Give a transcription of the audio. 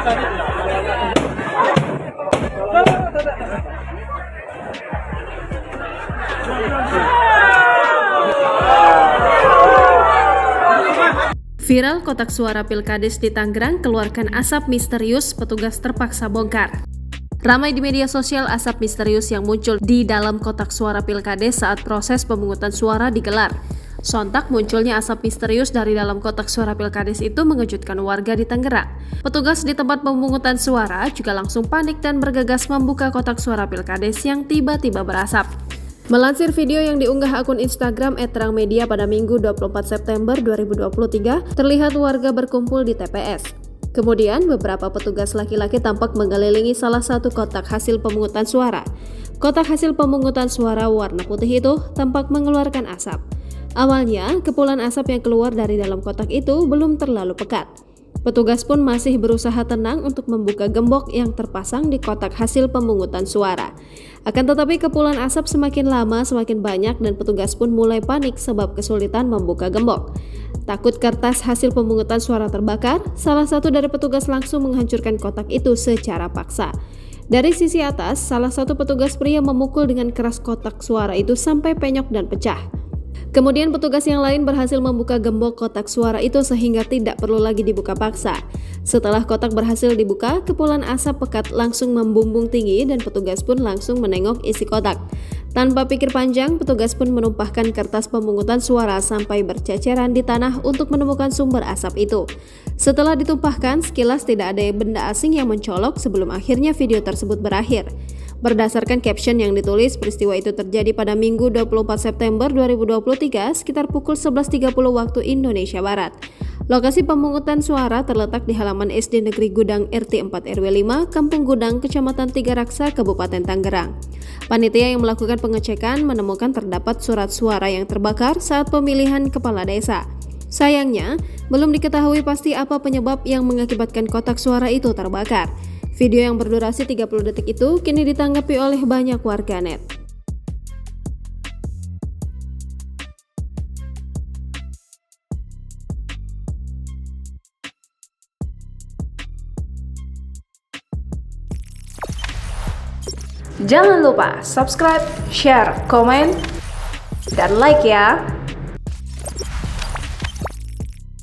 Viral kotak suara Pilkades di Tangerang keluarkan asap misterius, petugas terpaksa bongkar. Ramai di media sosial asap misterius yang muncul di dalam kotak suara Pilkades saat proses pemungutan suara digelar. Sontak munculnya asap misterius dari dalam kotak suara Pilkades itu mengejutkan warga di Tangerang. Petugas di tempat pemungutan suara juga langsung panik dan bergegas membuka kotak suara Pilkades yang tiba-tiba berasap. Melansir video yang diunggah akun Instagram @terangmedia pada Minggu 24 September 2023, terlihat warga berkumpul di TPS. Kemudian beberapa petugas laki-laki tampak mengelilingi salah satu kotak hasil pemungutan suara. Kotak hasil pemungutan suara warna putih itu tampak mengeluarkan asap. Awalnya, kepulan asap yang keluar dari dalam kotak itu belum terlalu pekat. Petugas pun masih berusaha tenang untuk membuka gembok yang terpasang di kotak hasil pemungutan suara. Akan tetapi kepulan asap semakin lama semakin banyak dan petugas pun mulai panik sebab kesulitan membuka gembok. Takut kertas hasil pemungutan suara terbakar, salah satu dari petugas langsung menghancurkan kotak itu secara paksa. Dari sisi atas, salah satu petugas pria memukul dengan keras kotak suara itu sampai penyok dan pecah. Kemudian petugas yang lain berhasil membuka gembok kotak suara itu sehingga tidak perlu lagi dibuka paksa. Setelah kotak berhasil dibuka, kepulan asap pekat langsung membumbung tinggi dan petugas pun langsung menengok isi kotak. Tanpa pikir panjang, petugas pun menumpahkan kertas pemungutan suara sampai berceceran di tanah untuk menemukan sumber asap itu. Setelah ditumpahkan, sekilas tidak ada benda asing yang mencolok sebelum akhirnya video tersebut berakhir. Berdasarkan caption yang ditulis, peristiwa itu terjadi pada Minggu 24 September 2023 sekitar pukul 11.30 waktu Indonesia Barat. Lokasi pemungutan suara terletak di halaman SD Negeri Gudang RT 4 RW 5, Kampung Gudang, Kecamatan Tiga Raksa, Kabupaten Tangerang. Panitia yang melakukan pengecekan menemukan terdapat surat suara yang terbakar saat pemilihan kepala desa. Sayangnya, belum diketahui pasti apa penyebab yang mengakibatkan kotak suara itu terbakar. Video yang berdurasi 30 detik itu kini ditanggapi oleh banyak warganet. Jangan lupa subscribe, share, komen, dan like ya!